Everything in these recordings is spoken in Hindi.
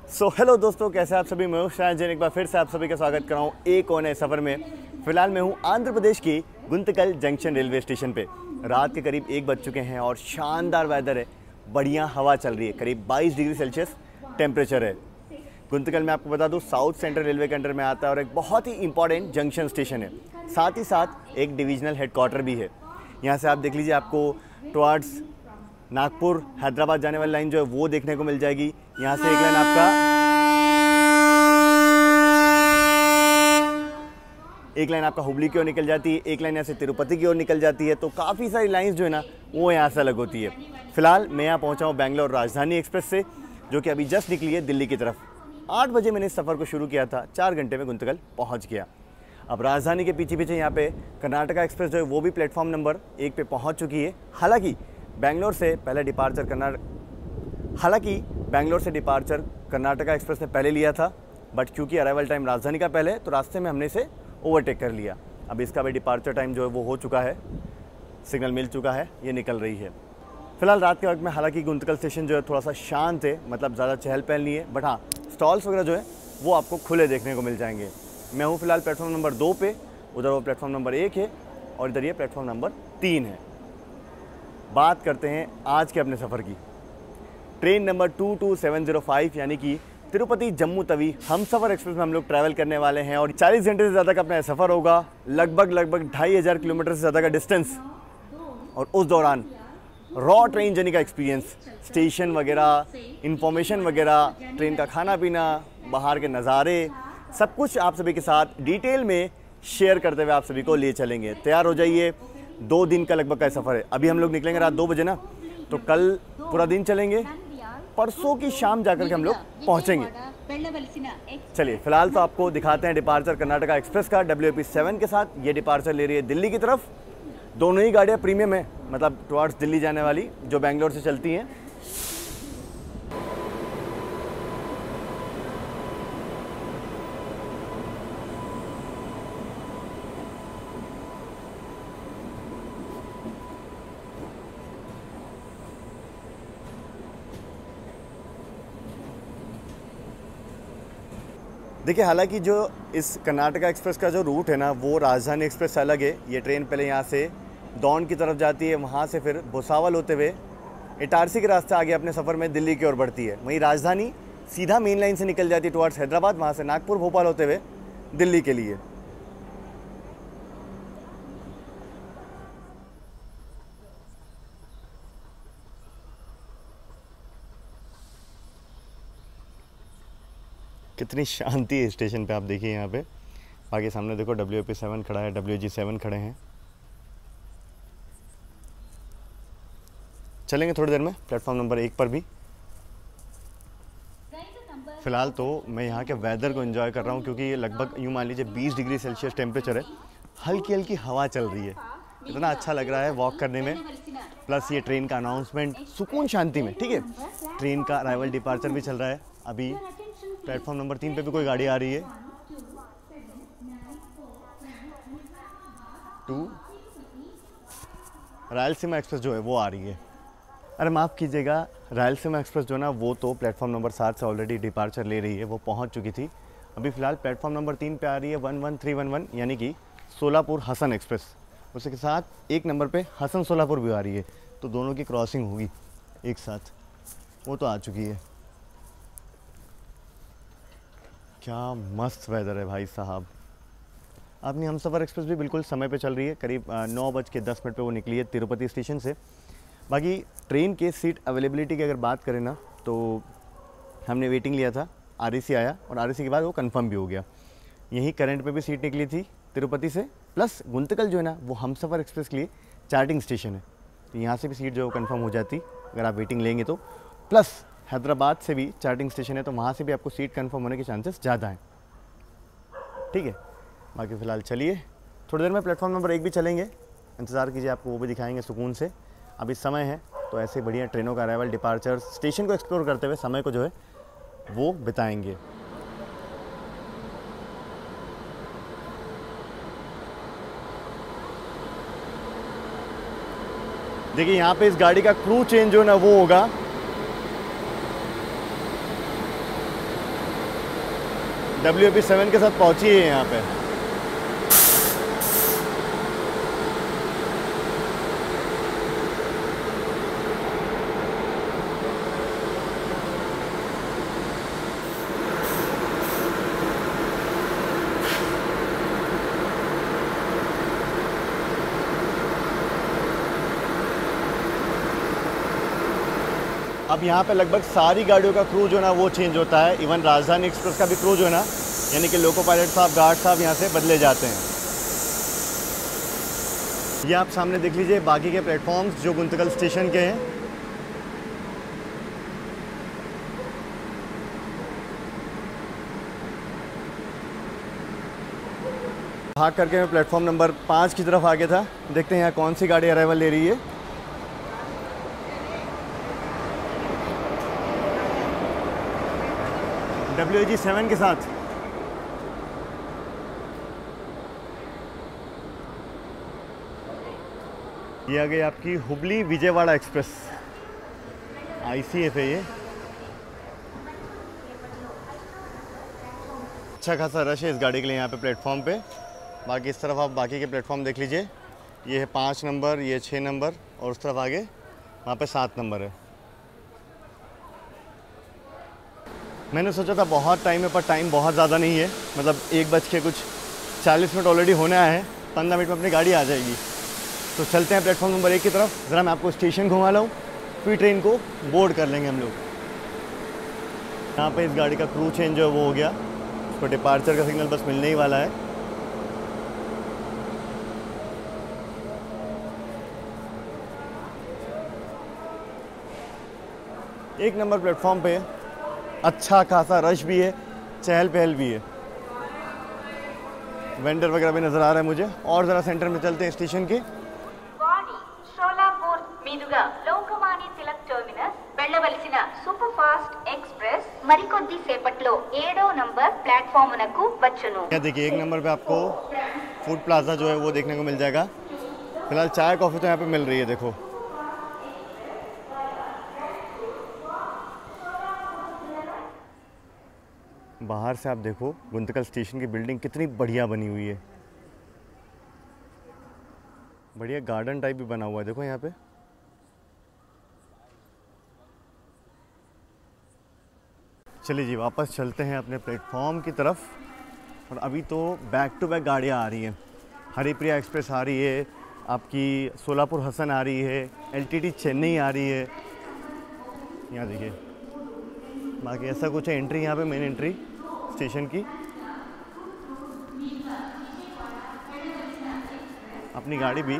हेलो दोस्तों, कैसे आप सभी। मैं शायद एक बार फिर से आप सभी का स्वागत कर रहा हूँ एक और नए सफ़र में। फिलहाल मैं हूँ आंध्र प्रदेश की गुंतकल जंक्शन रेलवे स्टेशन पे। रात के करीब 1 बज चुके हैं और शानदार वेदर है, बढ़िया हवा चल रही है, करीब 22 डिग्री सेल्सियस टेम्परेचर है। गुंतकल में आपको बता दूँ साउथ सेंट्रल रेलवे के अंडर में आता है और एक बहुत ही इंपॉर्टेंट जंक्शन स्टेशन है, साथ ही साथ एक डिविजनल हेडक्वार्टर भी है। यहाँ से आप देख लीजिए, आपको टुवर्ड्स नागपुर हैदराबाद जाने वाली लाइन जो है वो देखने को मिल जाएगी। यहाँ से एक लाइन आपका हुबली की ओर निकल जाती है, एक लाइन यहाँ से तिरुपति की ओर निकल जाती है। तो काफ़ी सारी लाइंस जो है ना वो यहाँ से अलग होती है। फिलहाल मैं यहाँ पहुँचा हूँ बेंगलोर राजधानी एक्सप्रेस से, जो कि अभी जस्ट निकली है दिल्ली की तरफ। 8 बजे मैंने इस सफ़र को शुरू किया था, 4 घंटे में गुंतकल पहुँच गया। अब राजधानी के पीछे पीछे यहाँ पे कर्नाटका एक्सप्रेस जो है वो भी प्लेटफॉर्म नंबर 1 पे पहुँच चुकी है। हालांकि बेंगलोर से डिपार्चर कर्नाटका एक्सप्रेस ने पहले लिया था, बट क्योंकि अराइवल टाइम राजधानी का पहले है तो रास्ते में हमने इसे ओवरटेक कर लिया। अब इसका भी डिपार्चर टाइम जो है वो हो चुका है, सिग्नल मिल चुका है, ये निकल रही है। फिलहाल रात के वक्त में हालांकि गुंतकल स्टेशन जो है थोड़ा सा शांत है, मतलब ज़्यादा चहल पहल नहीं है, बट हाँ स्टॉल्स वगैरह जो है वो आपको खुले देखने को मिल जाएंगे। मैं हूँ फिलहाल प्लेटफॉर्म नंबर 2 पे, उधर वो प्लेटफॉर्म नंबर 1 है और इधर ये प्लेटफॉर्म नंबर 3 है। बात करते हैं आज के अपने सफ़र की। ट्रेन नंबर 22705 यानी कि तिरुपति जम्मू तवी हमसफ़र एक्सप्रेस में हम लोग ट्रैवल करने वाले हैं और 40 घंटे से ज़्यादा का अपना सफ़र होगा, लगभग 2500 किलोमीटर से ज़्यादा का डिस्टेंस। और उस दौरान रॉ ट्रेन जर्नी का एक्सपीरियंस, स्टेशन वगैरह, इंफॉर्मेशन वगैरह, ट्रेन का खाना पीना, बाहर के नज़ारे, सब कुछ आप सभी के साथ डिटेल में शेयर करते हुए आप सभी को ले चलेंगे। तैयार हो जाइए, 2 दिन का लगभग का सफ़र है। अभी हम लोग निकलेंगे रात 2 बजे ना, तो कल पूरा दिन चलेंगे, परसों की शाम जाकर के हम लोग पहुंचेंगे। चलिए फिलहाल तो आपको दिखाते हैं डिपार्चर कर्नाटका एक्सप्रेस का WAP7 के साथ। ये डिपार्चर ले रही है दिल्ली की तरफ। दोनों ही गाड़ियाँ प्रीमियम है, मतलब टुवर्ड्स दिल्ली जाने वाली जो बेंगलोर से चलती हैं। देखिए, हालांकि जो इस कर्नाटका एक्सप्रेस का जो रूट है ना वो राजधानी एक्सप्रेस से अलग है। ये ट्रेन पहले यहाँ से दौन की तरफ जाती है, वहाँ से फिर भुसावल होते हुए इटारसी के रास्ते आगे अपने सफ़र में दिल्ली की ओर बढ़ती है। वहीं राजधानी सीधा मेन लाइन से निकल जाती है टुवर्ड्स हैदराबाद, वहाँ से नागपुर भोपाल होते हुए दिल्ली के लिए। कितनी शांति है स्टेशन पे, आप देखिए यहाँ पे। बाकी सामने देखो WAP7 खड़ा है, WG7 खड़े हैं। चलेंगे थोड़ी देर में प्लेटफॉर्म नंबर 1 पर भी। फ़िलहाल तो मैं यहाँ के वेदर को एंजॉय कर रहा हूँ, क्योंकि ये लगभग यूँ मान लीजिए 20 डिग्री सेल्सियस टेम्परेचर है, हल्की हल्की हवा चल रही है, इतना अच्छा लग रहा है वॉक करने में। प्लस ये ट्रेन का अनाउंसमेंट सुकून शांति में, ठीक है। ट्रेन का अराइवल डिपार्चर भी चल रहा है। अभी प्लेटफॉर्म नंबर 3 पे भी कोई गाड़ी आ रही है। 2 रायलसीमा एक्सप्रेस जो है वो आ रही है। अरे माफ़ कीजिएगा, रायलसीमा एक्सप्रेस जो है ना वो तो प्लेटफॉर्म नंबर 7 से ऑलरेडी डिपार्चर ले रही है, वो पहुंच चुकी थी। अभी फ़िलहाल प्लेटफॉर्म नंबर 3 पे आ रही है 11311 यानी कि सोलापुर हसन एक्सप्रेस। उसके साथ 1 नंबर पे हसन सोलापुर भी आ रही है, तो दोनों की क्रॉसिंग होगी एक साथ। वो तो आ चुकी है। क्या मस्त वेदर है भाई साहब। अपनी हमसफ़र एक्सप्रेस भी बिल्कुल समय पे चल रही है, करीब 9:10 पे वो निकली है तिरुपति स्टेशन से। बाकी ट्रेन के सीट अवेलेबिलिटी की अगर बात करें ना, तो हमने वेटिंग लिया था, REC आया और REC के बाद वो कंफर्म भी हो गया। यहीं करंट पे भी सीट निकली थी तिरुपति से। प्लस गुंतकल जो है ना वो हमसफ़र एक्सप्रेस के लिए चार्टिंग स्टेशन है, तो यहाँ से भी सीट जो है कंफर्म हो जाती अगर आप वेटिंग लेंगे तो। प्लस हैदराबाद से भी चार्टिंग स्टेशन है, तो वहाँ से भी आपको सीट कंफर्म होने के चांसेस ज़्यादा हैं, ठीक है। बाकी फ़िलहाल चलिए थोड़ी देर में प्लेटफॉर्म नंबर 1 भी चलेंगे, इंतज़ार कीजिए, आपको वो भी दिखाएंगे सुकून से। अभी समय है तो ऐसे बढ़िया ट्रेनों का अराइवल डिपार्चर, स्टेशन को एक्सप्लोर करते हुए समय को जो है वो बिताएंगे। देखिए यहाँ पे इस गाड़ी का क्रू चेंज जो है ना वो होगा। WAP7 के साथ पहुंची है यहाँ पे। अब यहाँ पे लगभग सारी गाड़ियों का क्रू जो है ना वो चेंज होता है। इवन राजधानी एक्सप्रेस का भी क्रू जो है ना, यानी कि लोको पायलट साहब, गार्ड साहब यहाँ से बदले जाते हैं। ये आप सामने देख लीजिए बाकी के प्लेटफॉर्म्स जो गुंतकल स्टेशन के हैं। भाग करके मैं प्लेटफॉर्म नंबर 5 की तरफ आ गया था। देखते हैं यहाँ कौन सी गाड़ी अराइवल ले रही है। WAG7 के साथ ये आ गई आपकी हुबली विजयवाड़ा एक्सप्रेस, ICF है ये। अच्छा खासा रश है इस गाड़ी के लिए यहाँ पे प्लेटफॉर्म पे। बाकी इस तरफ आप बाकी के प्लेटफॉर्म देख लीजिए। ये है 5 नंबर, ये 6 नंबर और उस तरफ आगे वहाँ पे 7 नंबर है। मैंने सोचा था बहुत टाइम है, पर टाइम बहुत ज़्यादा नहीं है। मतलब 1:40 ऑलरेडी होने आया है। 15 मिनट में अपनी गाड़ी आ जाएगी। तो चलते हैं प्लेटफॉर्म नंबर 1 की तरफ। ज़रा मैं आपको स्टेशन घुमा लाऊँ, फिर ट्रेन को बोर्ड कर लेंगे हम लोग। यहाँ पे इस गाड़ी का क्रू चेंज जो है वो हो गया। उसको डिपार्चर का सिग्नल बस मिलने ही वाला है। एक नंबर प्लेटफॉर्म पे अच्छा खासा रश भी है, चहल पहल भी है। वेंडर वगैरह भी नज़र आ रहा है मुझे। और ज़रा सेंटर में चलते हैं स्टेशन के। షోలాపూర్ మీదుగా లోకమాన్య తిలక్ టెర్మినస్ వెళ్ళవలసిన సూపర్ ఫాస్ట్ एक्सप्रेस మరికొద్ది సేపట్లో 7వ నంబర్ ప్లాట్‌ఫార్మునకు వచ్చును। क्या देखिए, 1 नंबर पे आपको फूड प्लाजा जो है वो देखने को मिल जाएगा। फिलहाल चाय कॉफ़ी तो यहाँ पे मिल रही है। देखो बाहर से आप देखो गुंतकल स्टेशन की बिल्डिंग कितनी बढ़िया बनी हुई है। बढ़िया गार्डन टाइप भी बना हुआ है देखो यहाँ पे। चलिए जी, वापस चलते हैं अपने प्लेटफॉर्म की तरफ। और अभी तो बैक टू बैक गाड़ियाँ आ रही हैं। हरिप्रिया एक्सप्रेस आ रही है, आपकी सोलापुर हसन आ रही है, LTT चेन्नई आ रही है। यहाँ देखिए, बाकी ऐसा कुछ है। एंट्री यहाँ पे मेन एंट्री स्टेशन की। अपनी गाड़ी भी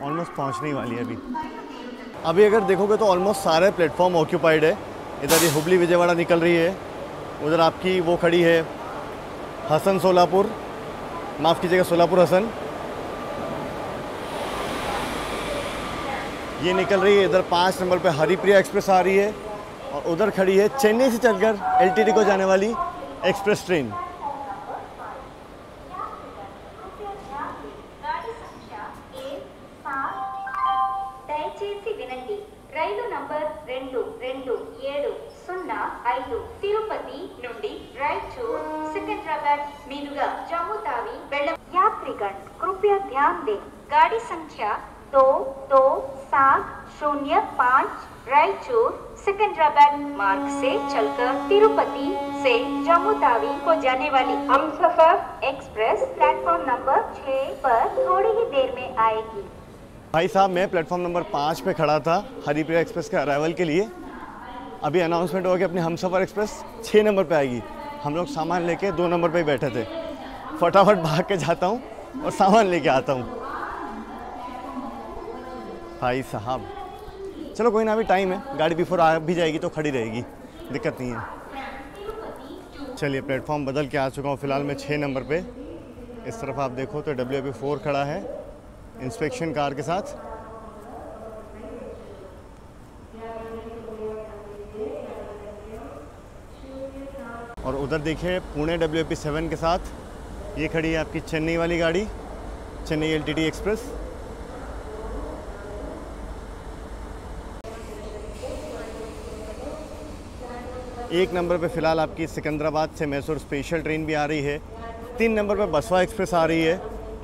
ऑलमोस्ट पहुँचने वाली है अभी अगर देखोगे तो ऑलमोस्ट सारे प्लेटफॉर्म ऑक्यूपाइड है। इधर ये हुबली विजयवाड़ा निकल रही है, उधर आपकी वो खड़ी है हसन सोलापुर, माफ़ कीजिएगा सोलापुर हसन, ये निकल रही है। इधर 5 नंबर पे हरिप्रिया एक्सप्रेस आ रही है और उधर खड़ी है चेन्नई से चलकर LTT को जाने वाली एक्सप्रेस ट्रेन। దయచేసి వినండి, రైలు నంబర్ 227005 తిరుపతి నుండి రాయచూర్ सिकंदराबाद మీదుగా जम्मू तावी వెళ్ళ यात्रीगण कृपया ध्यान दें। गाड़ी संख्या 227005 रायचूर सिकंदराबाद मार्ग से चलकर तिरुपति से जम्मू तावी को जाने वाली हमसफर एक्सप्रेस प्लेटफॉर्म नंबर 6 पर थोड़ी ही देर में आएगी। भाई साहब, मैं प्लेटफॉर्म नंबर 5 पे खड़ा था हरिप्रिया एक्सप्रेस के अराइवल के लिए। अभी अनाउंसमेंट हो गया अपनी हमसफर एक्सप्रेस 6 नंबर पे आएगी। हम लोग सामान लेके 2 नंबर पे ही बैठे थे। फटाफट भाग के जाता हूँ और सामान लेके आता हूँ। भाई साहब चलो कोई ना, अभी टाइम है, गाड़ी बिफोर आ भी जाएगी तो खड़ी रहेगी, दिक्कत नहीं है। चलिए, प्लेटफॉर्म बदल के आ चुका हूँ। फ़िलहाल मैं 6 नंबर पे। इस तरफ आप देखो तो WAP4 खड़ा है इंस्पेक्शन कार के साथ। और उधर देखिए पुणे WAP7 के साथ ये खड़ी है आपकी चेन्नई वाली गाड़ी, चेन्नई LTT एक्सप्रेस। 1 नंबर पे फ़िलहाल आपकी सिकंदराबाद से मैसूर स्पेशल ट्रेन भी आ रही है। 3 नंबर पे बसवा एक्सप्रेस आ रही है।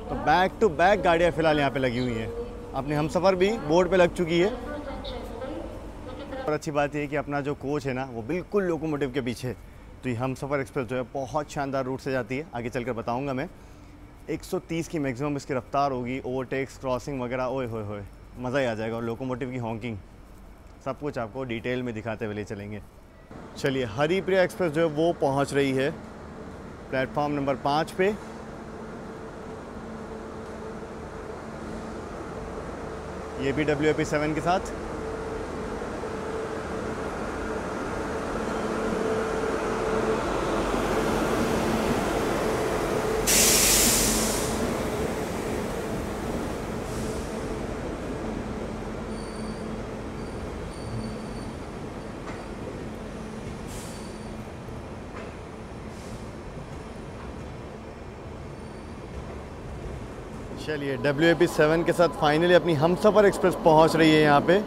तो बैक टू बैक गाड़ियाँ फ़िलहाल यहाँ पे लगी हुई हैं। अपनी हमसफ़र भी बोर्ड पे लग चुकी है। और अच्छी बात यह है कि अपना जो कोच है ना वो बिल्कुल लोकोमोटिव के पीछे। तो ये हमसफ़र एक्सप्रेस जो है बहुत शानदार रूट से जाती है, आगे चलकर बताऊँगा मैं। 130 की मैक्सिमम इसकी रफ्तार होगी, ओवरटेक्स, क्रॉसिंग वगैरह, ओए होए होए मज़ा ही आ जाएगा। और लोकोमोटिव की हॉकिंग सब कुछ आपको डिटेल में दिखाते हुए ले चलेंगे। चलिए, हरिप्रिया एक्सप्रेस जो है वो पहुंच रही है प्लेटफॉर्म नंबर 5 पे। ये भी WAP7 के साथ। चलिए, WAP7 के साथ फाइनली अपनी हमसफ़र एक्सप्रेस पहुंच रही है यहाँ पे।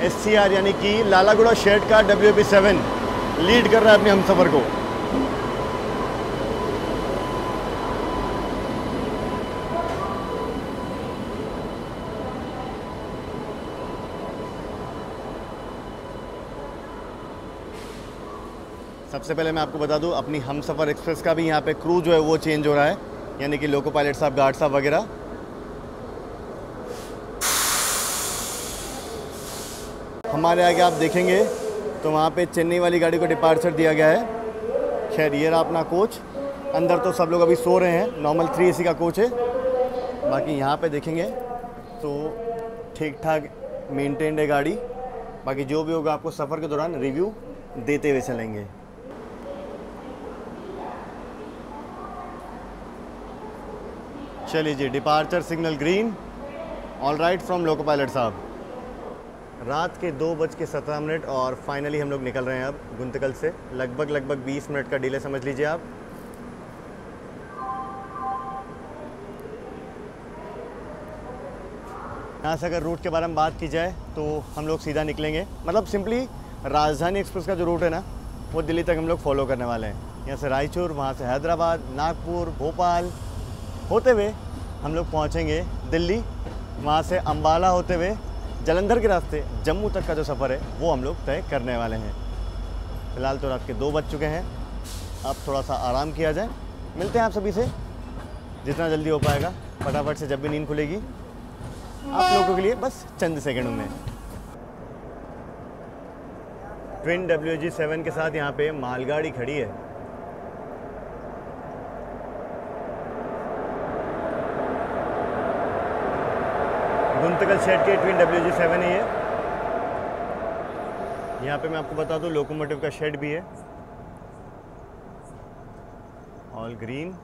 SCR यानी कि लालागुड़ा शेड का WAP7 लीड कर रहा है अपनी हमसफ़र को। सबसे पहले मैं आपको बता दूं, अपनी हमसफ़र एक्सप्रेस का भी यहाँ पे क्रू जो है वो चेंज हो रहा है, यानी कि लोको पायलट साहब, गार्ड साहब वगैरह। हमारे आगे आप देखेंगे तो वहाँ पे चेन्नई वाली गाड़ी को डिपार्चर दिया गया है। खैर, ये रहा अपना कोच। अंदर तो सब लोग अभी सो रहे हैं, नॉर्मल 3 AC का कोच है। बाकी यहाँ पे देखेंगे तो ठीक ठाक मेंटेन्ड है गाड़ी। बाकी जो भी होगा आपको सफ़र के दौरान रिव्यू देते हुए चलेंगे। चलिए जी, departure signal green, all right from loco pilot साहब। रात के 2:17 और फाइनली हम लोग निकल रहे हैं अब गुंतकल से। लगभग 20 मिनट का डिले समझ लीजिए आप। यहाँ से अगर रूट के बारे में बात की जाए तो हम लोग सीधा निकलेंगे, मतलब सिंपली राजधानी एक्सप्रेस का जो रूट है ना वो दिल्ली तक हम लोग फॉलो करने वाले हैं। यहाँ से रायचूर, वहाँ से हैदराबाद, नागपुर, भोपाल होते हुए हम लोग पहुँचेंगे दिल्ली। वहाँ से अंबाला होते हुए जालंधर के रास्ते जम्मू तक का जो सफ़र है वो हम लोग तय करने वाले हैं। फ़िलहाल तो रात के 2 बज चुके हैं, अब थोड़ा सा आराम किया जाए। मिलते हैं आप सभी से जितना जल्दी हो पाएगा, फटाफट से जब भी नींद खुलेगी आप लोगों के लिए, बस चंद सेकंडों में। ट्विन WG7 के साथ यहाँ पे मालगाड़ी खड़ी है। गुंतकल शेड के ट्विन WG7 है ये। यहाँ पे मैं आपको बता दूँ लोकोमोटिव का शेड भी है, ऑल ग्रीन।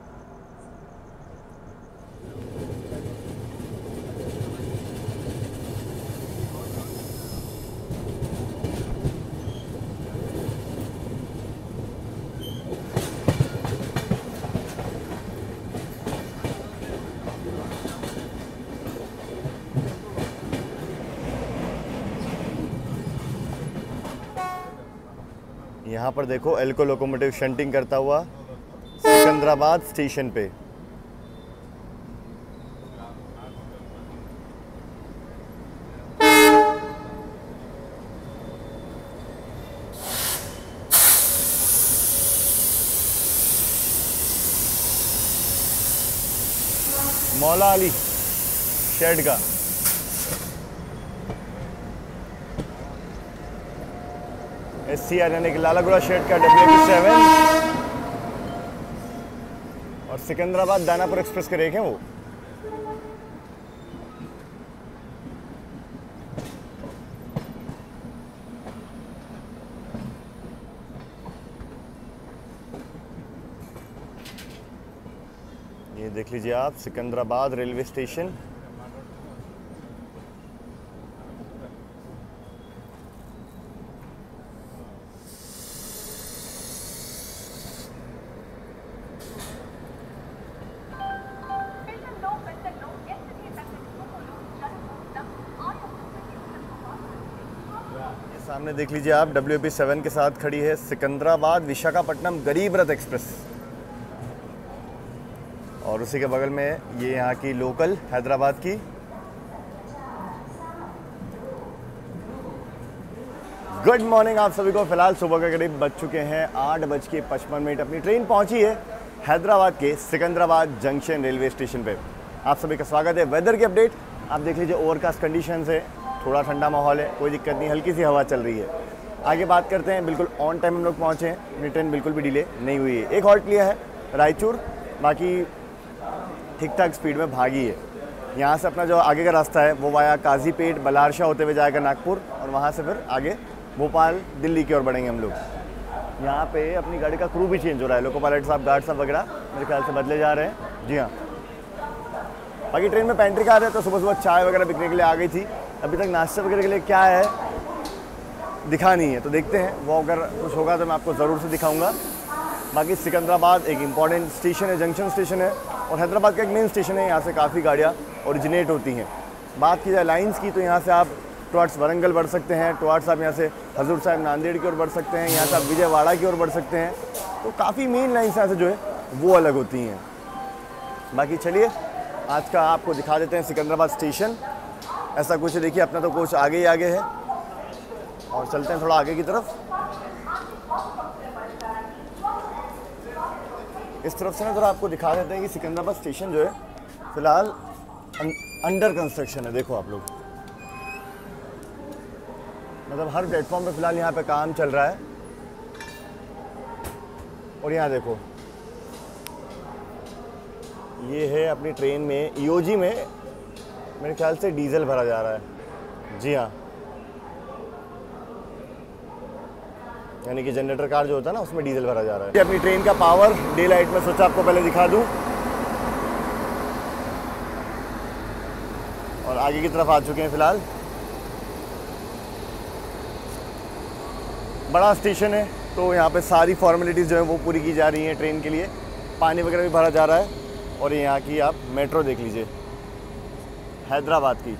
यहाँ पर देखो एल्को लोकोमोटिव शंटिंग करता हुआ सिकंदराबाद स्टेशन पे। मौला अली शेड का SCR यानी कि लालागुड़ा शेड का WAP7 और सिकंदराबाद दानापुर एक्सप्रेस के रेक हैं वो। ये देख लीजिए आप, सिकंदराबाद रेलवे स्टेशन। सामने देख लीजिए आप, WP7 के साथ खड़ी है सिकंदराबाद विशाखापट्टनम गरीब रथ एक्सप्रेस, और उसी के बगल में ये यहाँ की लोकल हैदराबाद की। गुड मॉर्निंग आप सभी को। फिलहाल सुबह के करीब बज चुके हैं 8:55। अपनी ट्रेन पहुंची है हैदराबाद के सिकंदराबाद जंक्शन रेलवे स्टेशन पे। आप सभी का स्वागत है। वेदर की अपडेट आप देख लीजिए, ओवरकास्ट कंडीशंस है, थोड़ा ठंडा माहौल है, कोई दिक्कत नहीं, हल्की सी हवा चल रही है। आगे बात करते हैं। बिल्कुल ऑन टाइम हम लोग पहुँचे हैं, अपनी ट्रेन बिल्कुल भी डिले नहीं हुई है। एक हॉल्ट लिया है रायचूर, बाकी ठीक ठाक स्पीड में भागी है। यहाँ से अपना जो आगे का रास्ता है वो वाया काजीपेट बलारशाह होते हुए जाएगा नागपुर, और वहाँ से फिर आगे भोपाल दिल्ली की ओर बढ़ेंगे हम लोग। यहाँ पे अपनी गाड़ी का क्रू भी चेंज हो रहा है, लोको पायलट साहब, गार्ड साहब वगैरह मेरे ख्याल से बदले जा रहे हैं। जी हाँ, बाकी ट्रेन में पेंट्री कार है, तो सुबह सुबह चाय वगैरह बिकने के लिए आ गई थी। अभी तक नाश्ते वगैरह के लिए क्या है दिखा नहीं है, तो देखते हैं, वो अगर कुछ होगा तो मैं आपको ज़रूर से दिखाऊँगा। बाकी सिकंदराबाद एक इम्पॉर्टेंट स्टेशन है, जंक्शन स्टेशन है, और हैदराबाद का एक मेन स्टेशन है। यहाँ से काफ़ी गाड़ियाँ ओरिजिनेट होती हैं। बात की जाए लाइन्स की, तो यहाँ से आप टुवर्ड्स वरंगल बढ़ सकते हैं, टुवर्ड्स आप यहाँ से हजूर साहिब नांदेड़ की ओर बढ़ सकते हैं, यहाँ से आप विजयवाड़ा की ओर बढ़ सकते हैं। तो काफ़ी मेन लाइन्स यहाँ से जो है वो अलग होती हैं। बाकी चलिए आज का आपको दिखा देते हैं सिकंदराबाद स्टेशन। ऐसा कुछ देखिए, अपना तो कोच आगे ही आगे है, और चलते हैं थोड़ा आगे की तरफ। इस तरफ से ना थोड़ा आपको दिखा देते हैं कि सिकंदराबाद स्टेशन जो है फिलहाल अंडर कंस्ट्रक्शन है। देखो आप लोग, मतलब हर प्लेटफॉर्म पे फिलहाल यहाँ पे काम चल रहा है। और यहाँ देखो, ये है अपनी ट्रेन में EOG में मेरे ख्याल से डीजल भरा जा रहा है। जी हाँ, यानी कि जनरेटर कार जो होता है ना, उसमें डीजल भरा जा रहा है। अपनी ट्रेन का पावर डे लाइट में सोचा आपको पहले दिखा दूं, और आगे की तरफ आ चुके हैं फिलहाल। बड़ा स्टेशन है, तो यहाँ पे सारी फॉर्मेलिटीज़ जो है वो पूरी की जा रही हैं ट्रेन के लिए। पानी वगैरह भी भरा जा रहा है। और यहाँ की आप मेट्रो देख लीजिए, हैदराबाद की।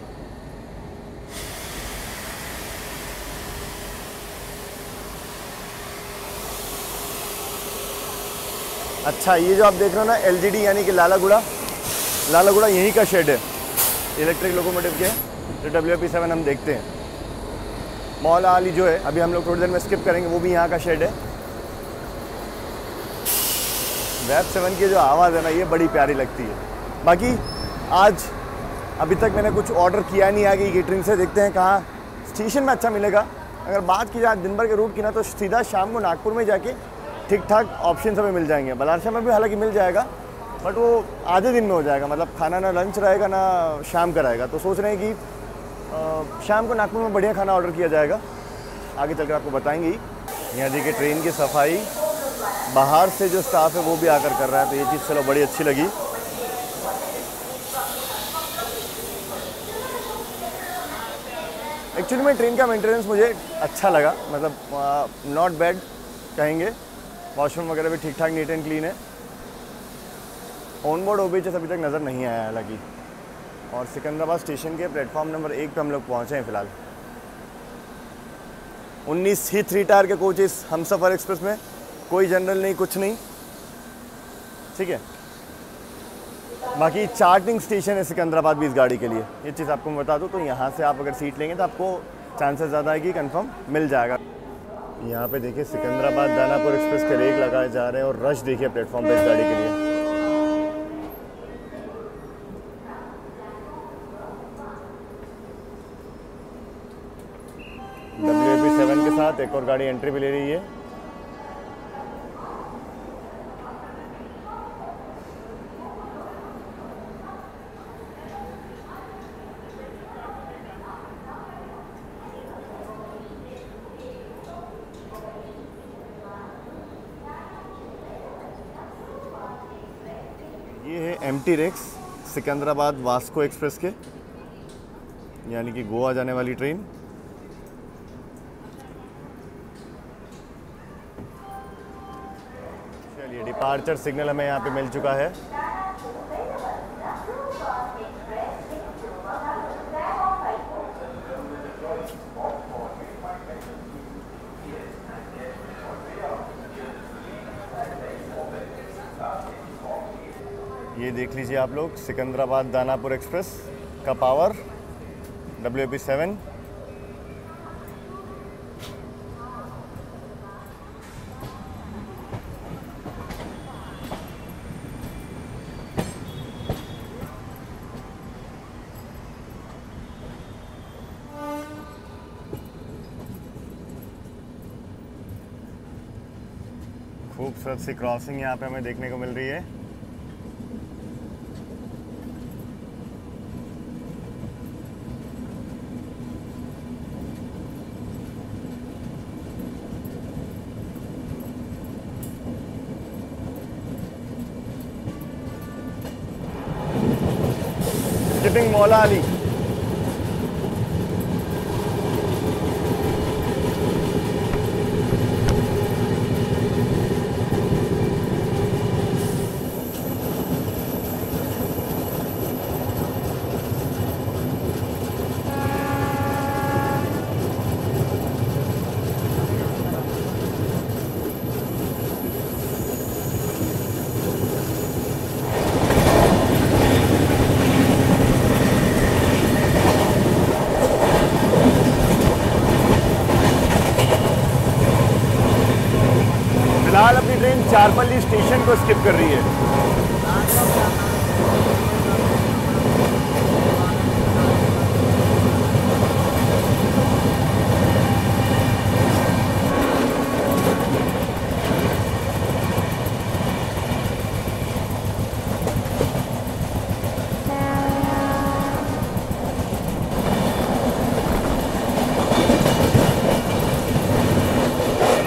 अच्छा, ये जो आप देख रहे हो ना LGD, यानी कि लालागुड़ा यहीं का शेड है, इलेक्ट्रिक लोकोमोटिव के, जो WP7 हम देखते हैं। मौला अली जो है, अभी हम लोग थोड़ी देर में स्किप करेंगे, वो भी यहाँ का शेड है। वैब 7 की जो आवाज़ है ना, ये बड़ी प्यारी लगती है। बाकी आज अभी तक मैंने कुछ ऑर्डर किया नहीं आगे केटरिंग से, देखते हैं कहाँ स्टेशन में अच्छा मिलेगा। अगर बात की जाए दिन भर के रूट की ना, तो सीधा शाम को नागपुर में जाके ठीक ठाक ऑप्शन हमें मिल जाएंगे। बलारशाह में भी हालांकि मिल जाएगा, बट वो आधे दिन में हो जाएगा, मतलब खाना ना लंच रहेगा ना शाम का रहेगा। तो सोच रहे हैं कि शाम को नागपुर में बढ़िया खाना ऑर्डर किया जाएगा, आगे चलकर आपको बताएंगे ही। यहाँ देखिए ट्रेन की सफाई बाहर से जो स्टाफ है वो भी आकर कर रहा है, तो ये चीज़ चलो बड़ी अच्छी लगी। एक्चुअली में ट्रेन का मेंटेनेंस मुझे अच्छा लगा, मतलब नॉट बैड कहेंगे। वॉशरूम वगैरह भी ठीक ठाक नीट एंड क्लीन है। ऑन बोर्ड OBHS अभी तक नज़र नहीं आया हालांकि। और सिकंदराबाद स्टेशन के प्लेटफॉर्म नंबर 1 पे हम लोग पहुँचे हैं फिलहाल। 19 ही 3 टायर के कोचेस हमसफ़र एक्सप्रेस में, कोई जनरल नहीं, कुछ नहीं, ठीक है। बाकी चार्टिंग स्टेशन है सिकंदराबाद भी इस गाड़ी के लिए, ये चीज़ आपको मैं बता दूँ। तो यहाँ से आप अगर सीट लेंगे तो आपको चांसेस ज़्यादा है कि कंफर्म मिल जाएगा। यहाँ पे देखिए सिकंदराबाद दानापुर एक्सप्रेस के रेक लगाए जा रहे हैं, और रश देखिए प्लेटफॉर्म पे इस गाड़ी के लिए। WP7 के साथ एक और गाड़ी एंट्री भी ले रही है। ये है MT rakes Secunderabad Vasco express के, यानी कि गोवा जाने वाली ट्रेन। चलिए डिपार्चर सिग्नल हमें यहाँ पे मिल चुका है। ये देख लीजिए आप लोग, सिकंदराबाद दानापुर एक्सप्रेस का पावर WAP7। खूबसूरत सी क्रॉसिंग यहाँ पे हमें देखने को मिल रही है। skipping मौला अली। फिलहाल अपनी ट्रेन चारपल्ली स्टेशन को स्किप कर रही है।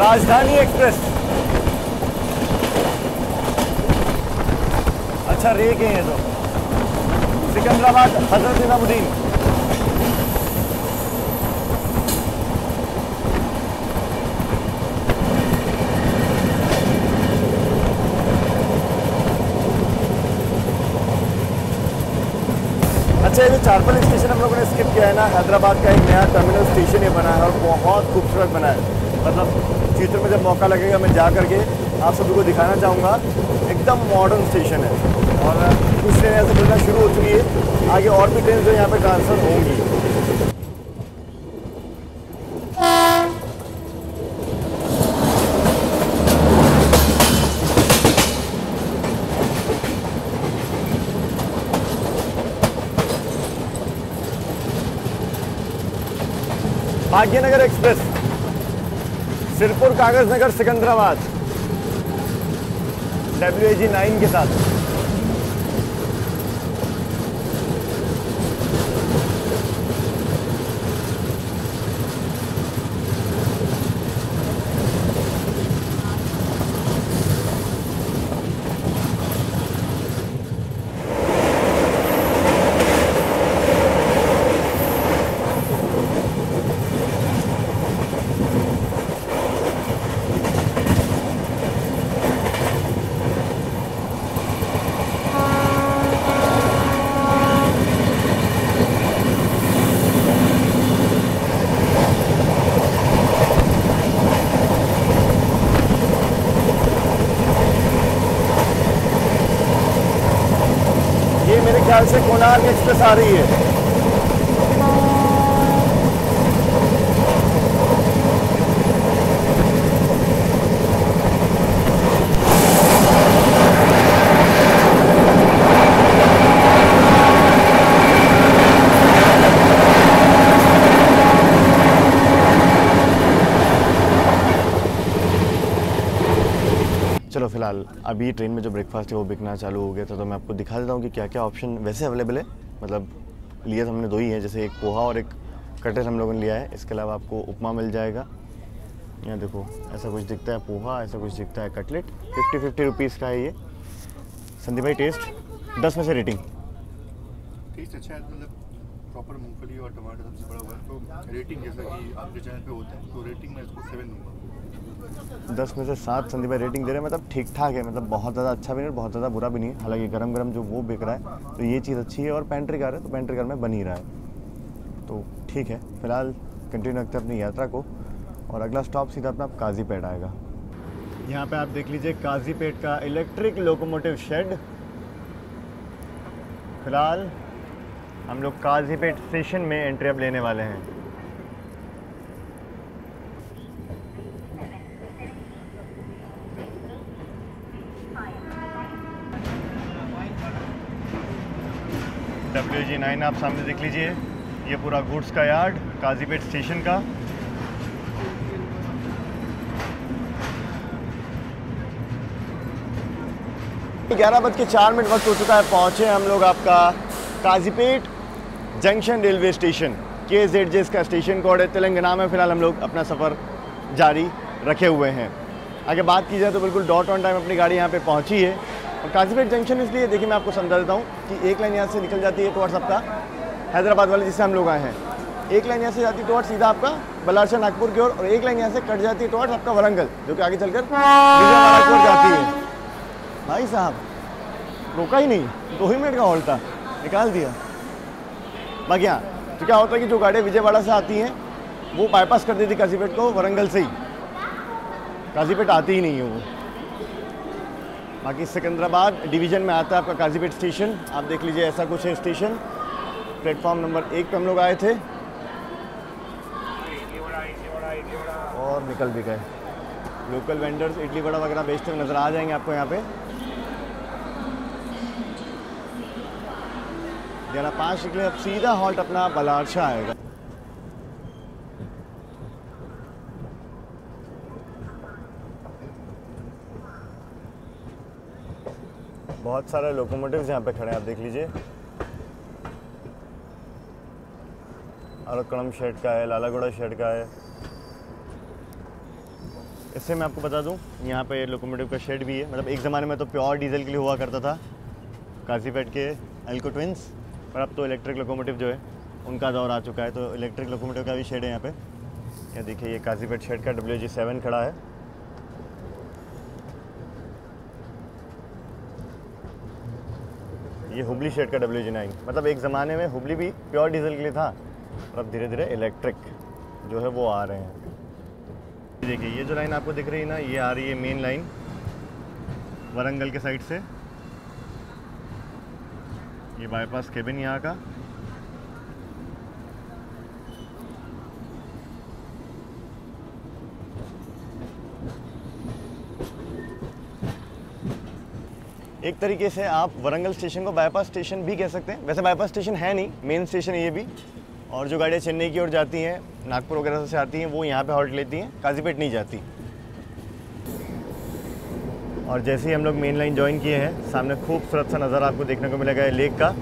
राजधानी एक्सप्रेस। अच्छा रेक है ये तो। सिकंदराबाद हजरत निजामुद्दीन। अच्छा, ये जो चारपल्ली स्टेशन हम लोगों ने स्किप किया है ना, हैदराबाद का एक नया टर्मिनल स्टेशन ये बना है और बहुत खूबसूरत बना है। मतलब फ्यूचर में जब मौका लगेगा मैं जा करके आप सभी को दिखाना चाहूँगा। एकदम मॉडर्न स्टेशन है और कुछ ट्रेन ऐसे चलना शुरू हो चुकी है। आगे और भी ट्रेन जो यहाँ पे ट्रांसफर होंगी। भाग्यनगर एक्सप्रेस, सिरपुर कागज नगर सिकंदराबाद WAG9 के साथ। मेरे ख्याल से कोणार्क एक्सप्रेस आ रही है। चलो फिलहाल अभी ट्रेन में जो ब्रेकफास्ट है वो बिकना चालू हो गया था, तो मैं आपको दिखा देता हूँ कि क्या क्या ऑप्शन वैसे अवेलेबल है। मतलब लिए तो हमने दो ही है, जैसे एक पोहा और एक कटलेट हम लोगों ने लिया है। इसके अलावा आपको उपमा मिल जाएगा। यहाँ देखो ऐसा कुछ दिखता है पोहा, ऐसा कुछ दिखता है कटलेट। 50 रुपीज़ का है ये। संदीप भाई टेस्ट 10 में से रेटिंग? टेस्ट अच्छा है, मतलब प्रॉपर मूंगफली और टमाटर सबसे बड़ा हुआ है, तो रेटिंग जैसा कि आपके चैनल पे होता है, तो रेटिंग मैं इसको 7 दूँगा। 10 में से 7 संदीप भाई रेटिंग दे रहे हैं। मतलब ठीक ठाक है, मतलब बहुत ज़्यादा अच्छा भी नहीं, बहुत ज़्यादा बुरा भी नहीं है। हालांकि गरम गरम जो वो बिक रहा है तो ये चीज़ अच्छी है, और पेंट्री कार है तो पेंट्री कार में बन ही रहा है, तो ठीक है। फिलहाल कंटिन्यू रखते हैं अपनी यात्रा को, और अगला स्टॉप सीधा अपना काजीपेट आएगा। यहाँ पे आप देख लीजिए काजीपेट का इलेक्ट्रिक लोकोमोटिव शेड। फिलहाल हम लोग काजीपेट स्टेशन में एंट्री अब लेने वाले हैं। WG9 आप सामने देख लीजिए, ये पूरा गुड्स का यार्ड काजीपेट स्टेशन का। ग्यारह बज के 4 मिनट वक्त हो चुका है, पहुंचे हम लोग आपका Kazipet junction railway station. KZJ का स्टेशन कोड है, तेलंगाना में फ़िलहाल हम लोग अपना सफ़र जारी रखे हुए हैं। आगे बात की जाए तो बिल्कुल डॉट ऑन टाइम अपनी गाड़ी यहाँ पे पहुँची है। और काजीपेट जंक्शन इसलिए, देखिए मैं आपको समझा देता हूँ कि एक लाइन यहाँ से निकल जाती है टुवर्ड्स आपका हैदराबाद वाले जिससे हम लोग आए हैं, एक लाइन यहाँ से जाती है टुवर्ड्स सीधा आपका बलारसा नागपुर की ओर, और एक लाइन यहाँ से कट जाती है टुवर्ड्स आपका वरंगल, जो कि आगे चलकर विजयवाड़ा की ओर जाती है। भाई साहब रोका ही नहीं, 2 ही मिनट का हॉल्ट था, निकाल दिया। बाकी हाँ, तो क्या होता है कि जो गाड़ियाँ विजयवाड़ा से आती हैं वो बाईपास कर देती काजीपेट को वरंगल से ही, काजीपेट आती ही नहीं है वो। बाकी सिकंदराबाद डिवीज़न में आता है आपका काजीपेट स्टेशन। आप देख लीजिए ऐसा कुछ है स्टेशन। प्लेटफॉर्म नंबर 1 पे हम लोग आए थे और निकल भी गए। लोकल वेंडर्स इडली वड़ा वगैरह बेचते हुए नज़र आ जाएंगे आपको यहाँ पे। 11:05 निकले, अब सीधा हॉल्ट अपना बलारसा आएगा। बहुत सारे लोकोमोटिव्स यहाँ पे खड़े हैं, आप देख लीजिए। अरकड़म शेड का है, लालागुड़ा शेड का है। इससे मैं आपको बता दूं, यहाँ पे लोकोमोटिव का शेड भी है। मतलब एक ज़माने में तो प्योर डीजल के लिए हुआ करता था काजीपेट के एल्को ट्विंस, पर अब तो इलेक्ट्रिक लोकोमोटिव जो है उनका दौर आ चुका है, तो इलेक्ट्रिक लोकोमोटिव का भी शेड है यहाँ पे। ये देखिए, ये काजीपेट शेड का WG7 खड़ा है। ये हुबली शेड का WG9। मतलब एक ज़माने में हुबली भी प्योर डीजल के लिए था, और अब धीरे धीरे इलेक्ट्रिक जो है वो आ रहे हैं। देखिए ये जो लाइन आपको दिख रही है ना, ये आ रही है मेन लाइन वरंगल के साइड से। ये बाईपास केबिन यहाँ का। एक तरीके से आप वरंगल स्टेशन को बाईपास स्टेशन भी कह सकते हैं। वैसे बाईपास स्टेशन है नहीं, मेन स्टेशन है ये भी। और जो गाड़ियाँ चेन्नई की ओर जाती हैं, नागपुर वगैरह से आती हैं, वो यहाँ पे हॉल्ट लेती हैं, काजीपेट नहीं जाती। और जैसे ही हम लोग मेन लाइन ज्वाइन किए हैं, सामने खूबसूरत सा नज़ारा आपको देखने को मिलेगा है लेक का।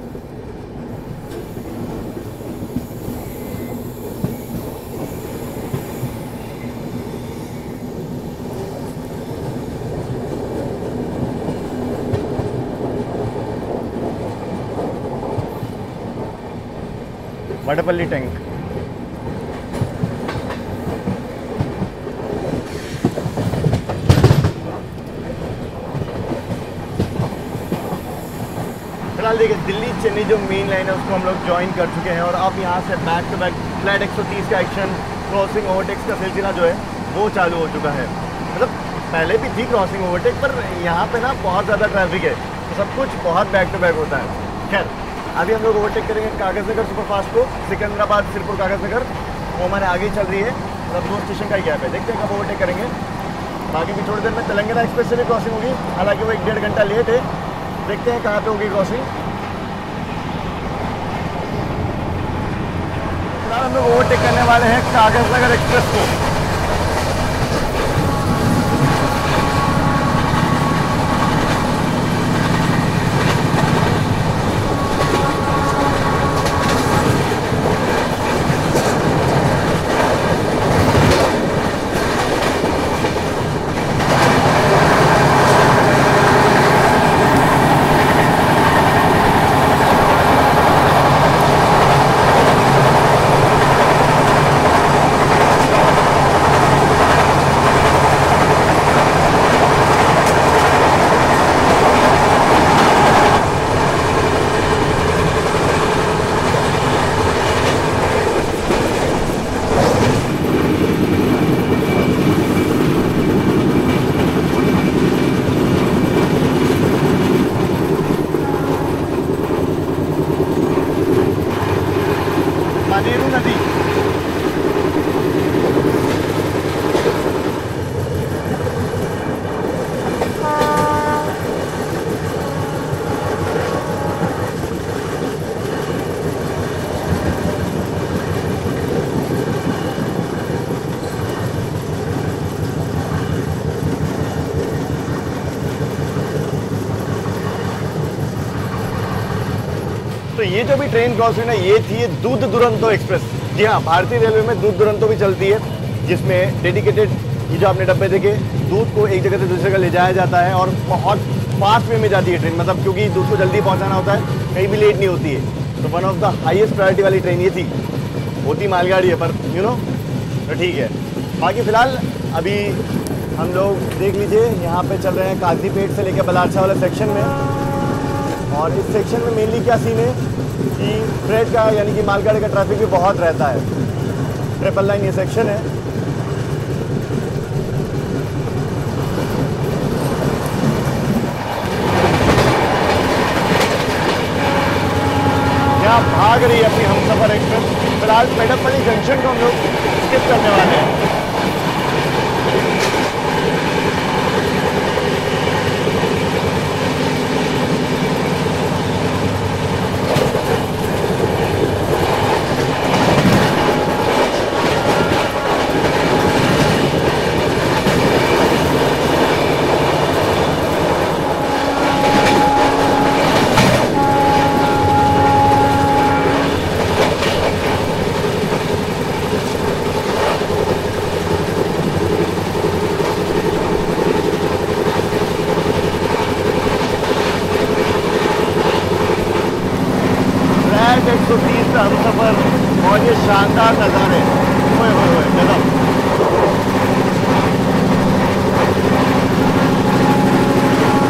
वडपल्ली टैंक। फिलहाल देखिए, दिल्ली चेन्नई जो मेन लाइन है उसको हम लोग ज्वाइन कर चुके हैं, और अब यहाँ से बैक टू बैक फ्लैट 130 का एक्शन, क्रॉसिंग ओवरटेक्स का सिलसिला जो है वो चालू हो चुका है। मतलब पहले भी थी क्रॉसिंग ओवरटेक, पर यहाँ पे ना बहुत ज़्यादा ट्रैफिक है, तो सब कुछ बहुत बैक टू बैक होता है। खैर, अभी हम लोग ओवरटेक करेंगे कागज़ नगर सुपरफास्ट को, सिकंदराबाद सिरपुर कागज़ नगर, वो हमारे आगे चल रही है। मतलब 2 स्टेशन का ही गैप है, देखते हैं कब ओवरटेक करेंगे। बाकी भी थोड़ी देर में तेलंगाना एक्सप्रेस से भी क्रॉसिंग होगी, हालांकि वो 1-1.5 घंटा लेट है। देखते हैं कहाँ पे होगी क्रॉसिंग। फिलहाल हम लोग ओवरटेक करने वाले हैं कागज़ नगर एक्सप्रेस को। कानेरू नदी। तो ये जो भी ट्रेन क्रॉस हुई ना, ये थी दूध दुरंतो एक्सप्रेस। जी हाँ, भारतीय रेलवे में दूध दुरंतो भी चलती है, जिसमें डेडिकेटेड ये जो आपने डब्बे देखे, दूध को एक जगह से दूसरी जगह ले जाया जाता है और बहुत फास्ट वे में जाती है ट्रेन, मतलब क्योंकि दूध को जल्दी पहुंचाना होता है, कहीं भी लेट नहीं होती है। तो one of the highest priority वाली ट्रेन ये थी। होती मालगाड़ी है पर तो ठीक है। बाकी फ़िलहाल अभी हम लोग देख लीजिए, यहाँ पे चल रहे हैं काजीपेट से लेकर बलारछा वाले सेक्शन में। और इस सेक्शन में मेनली क्या सीन है कि फ्रेट का यानी कि मालगाड़ी का ट्रैफिक भी बहुत रहता है। 999 ये सेक्शन है। यहाँ भाग रही है अपनी हमसफर एक्सप्रेस। फिलहाल पेडपल्ली जंक्शन को हम लोग स्किप करने वाले हैं। हमसफर और ये शानदार नज़ारे, ओए ओए ओए गजब।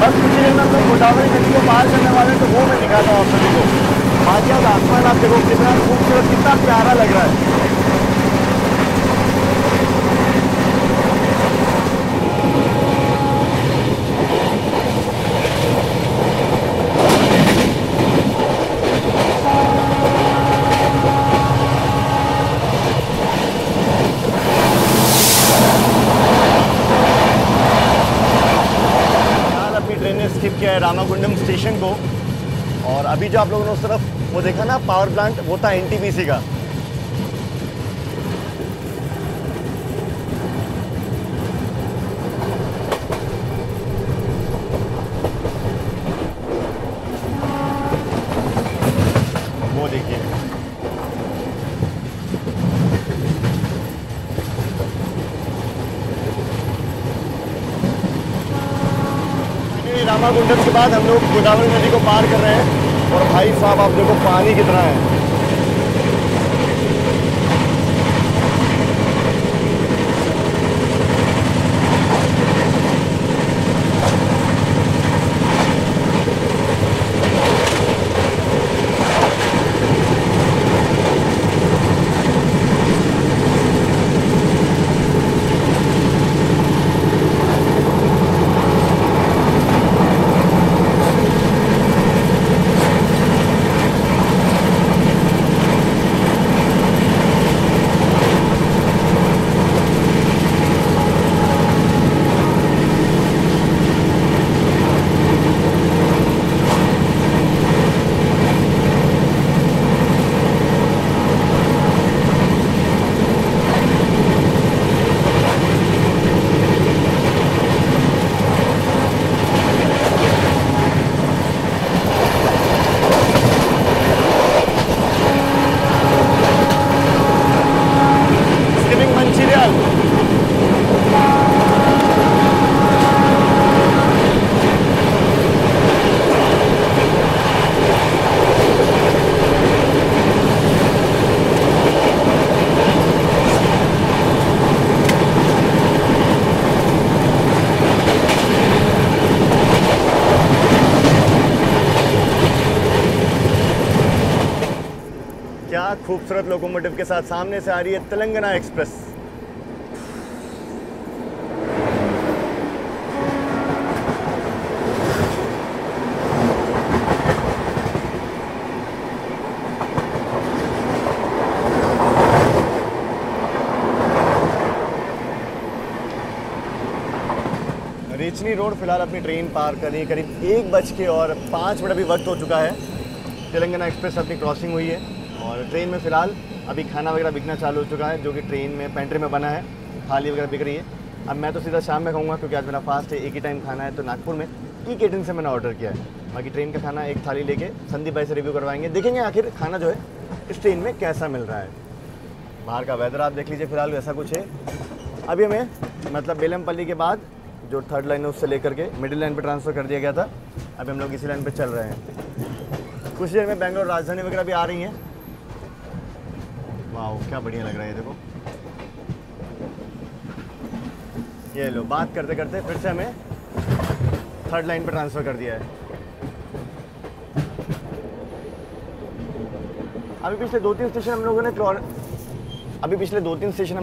बस कुछ देर में हम लोग गोदावरी नदी को पार करने वाले हैं, तो वो मैं दिखाता हूँ आप सभी को। बाकी आज आसमान आप देखो कितना खूबसूरत, कितना प्यारा लग रहा है। स्किप किया है रामागुंडम स्टेशन को। और अभी जो आप लोगों ने उस तरफ वो देखा ना पावर प्लांट, वो था एनटीपीसी का। वो देखिए, रामागुंडम के बाद हम लोग गोदावरी नदी को पार कर रहे हैं। और भाई साहब आप देखो पानी कितना है। खूबसूरत लोकोमोटिव के साथ सामने से आ रही है तेलंगाना एक्सप्रेस। पेचनी रोड फिलहाल अपनी ट्रेन पार करी करीब 1:05 अभी वक्त हो चुका है। तेलंगाना एक्सप्रेस अपनी क्रॉसिंग हुई है और ट्रेन में फ़िलहाल अभी खाना वगैरह बिकना चालू हो चुका है, जो कि ट्रेन में पेंट्री में बना है, थाली वगैरह बिक रही है। अब मैं तो सीधा शाम में खाऊंगा क्योंकि आज मेरा फास्ट है, एक ही टाइम खाना है। तो नागपुर में ई कैटरिंग से मैंने ऑर्डर किया है। बाकी ट्रेन का खाना एक थाली लेके संदीप भाई से रिव्यू करवाएंगे, देखेंगे आखिर खाना जो है इस ट्रेन में कैसा मिल रहा है। बाहर का वेदर आप देख लीजिए, फिलहाल वैसा कुछ है। अभी हमें मतलब बेलमपल्ली के बाद जो थर्ड लाइन है उससे लेकर के मिडिल लाइन पे ट्रांसफ़र कर दिया गया था। अभी हम लोग इसी लाइन पे चल रहे हैं। कुछ देर में बेंगलोर राजधानी वगैरह भी आ रही हैं। वाह क्या बढ़िया लग रहा है। देखो ये लो, बात करते करते फिर से हमें थर्ड लाइन पे ट्रांसफ़र कर दिया है। अभी पिछले 2-3 स्टेशन हम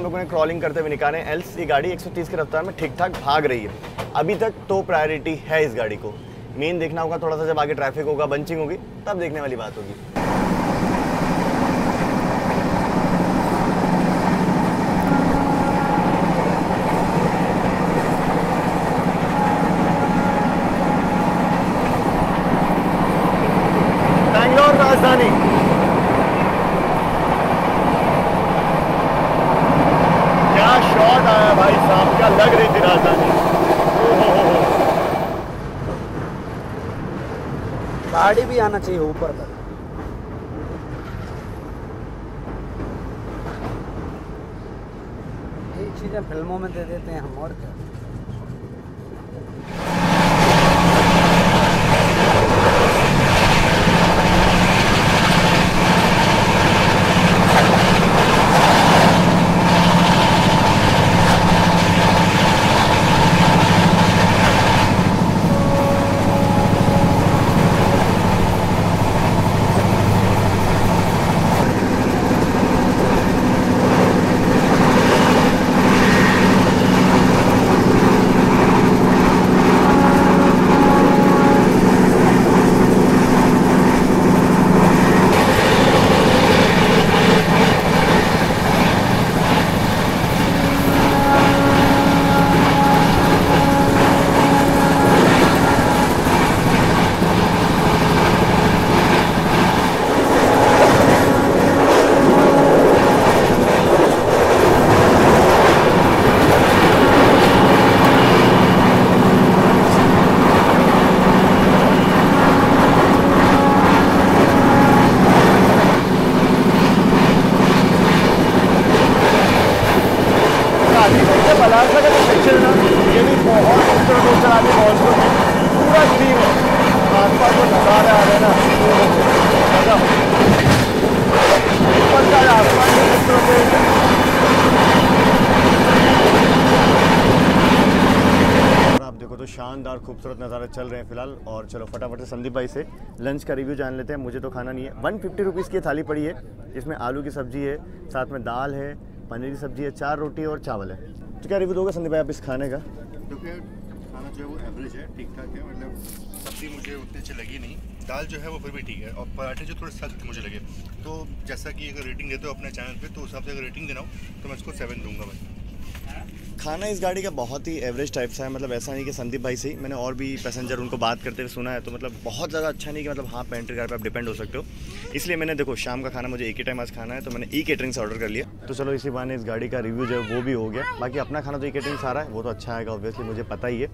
लोगों ने क्रॉलिंग करते हुए निकाले। एल्स ये गाड़ी 130 की रफ्तार में ठीक ठाक भाग रही है। अभी तक तो प्रायोरिटी है इस गाड़ी को। मेन देखना होगा थोड़ा सा, जब आगे ट्रैफिक होगा, बंचिंग होगी, तब देखने वाली बात होगी। बैंगलोर राजधानी, क्या शॉट आया भाई साहब, क्या लग रही थी राजधानी। गाड़ी भी आना चाहिए ऊपर तक। ये चीजें फिल्मों में दे देते हैं हम, और क्या। शानदार खूबसूरत नज़ारे चल रहे हैं फिलहाल। और चलो फटाफट से संदीप भाई से लंच का रिव्यू जान लेते हैं। मुझे तो खाना नहीं है। 150 रुपीज़ की थाली पड़ी है, इसमें आलू की सब्जी है, साथ में दाल है, पनीर की सब्जी है, 4 रोटी और चावल है। तो क्या रिव्यू दोगे संदीप भाई आप इस खाने का? क्योंकि खाना जो है वो एवरेज है, ठीक ठाक है। मतलब सब्जी मुझे उतनी अच्छी लगी नहीं, दाल जो है वो फिर भी ठीक है, और पराठे जो थोड़े सख्त मुझे लगे। तो जैसा कि अगर रेटिंग देते हो अपने चैनल पे, तो उस हिसाब से अगर रेटिंग देना हो तो मैं इसको 7 दूंगा भाई। खाना इस गाड़ी का बहुत ही एवरेज टाइप सा है। मतलब ऐसा नहीं कि संदीप भाई से ही, मैंने और भी पैसेंजर उनको बात करते हुए सुना है, तो मतलब बहुत ज़्यादा अच्छा नहीं कि मतलब हाँ पेंट्री कार पे आप डिपेंड हो सकते हो। इसलिए मैंने देखो शाम का खाना मुझे एक ही टाइम आज खाना है, तो मैंने ई कैटरिंग से ऑर्डर कर लिया। तो चलो इसी बहाने इस गाड़ी का रिव्यू जो है वो भी हो गया। बाकी अपना खाना तो ई कैटरिंग से आ रहा है, वो तो अच्छा आएगा ऑब्वियसली, मुझे पता ही है।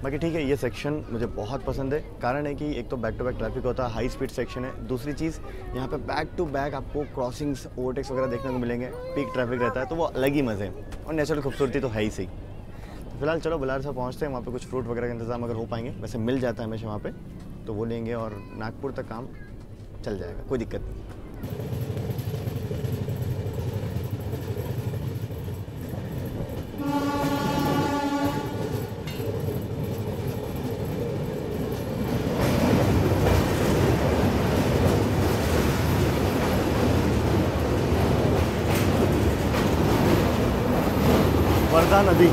बाकी ठीक है, ये सेक्शन मुझे बहुत पसंद है। कारण है कि एक तो बैक टू बैक ट्रैफिक होता है, हाई स्पीड सेक्शन है। दूसरी चीज़ यहाँ पे बैक टू बैक आपको क्रॉसिंग्स, ओवरटेक्स वगैरह देखने को मिलेंगे। पीक ट्रैफिक रहता है, तो वो अलग ही मज़े हैं, और नेचुरल खूबसूरती तो है ही सही। तो फिलहाल चलो बलार से पहुँचते हैं, वहाँ पे कुछ फ्रूट वगैरह का इंतजाम अगर हो पाएंगे, वैसे मिल जाता है हमेशा वहाँ पे, तो वो लेंगे और नागपुर तक काम चल जाएगा, कोई दिक्कत नहीं। वर्धा नदी,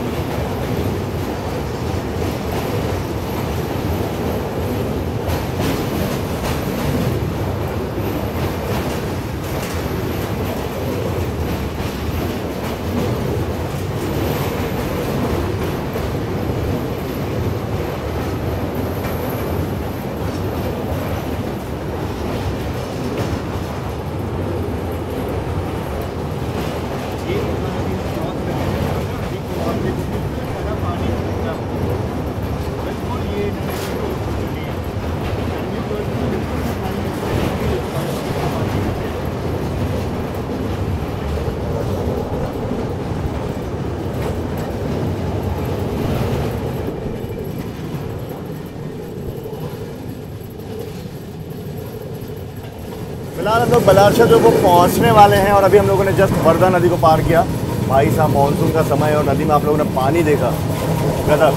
लोग बलारशा जो वो पहुंचने वाले हैं और अभी हम लोगों ने जस्ट वर्धा नदी को पार किया। भाई साहब मानसून का समय है और नदी में आप लोगों ने पानी देखा, गजब।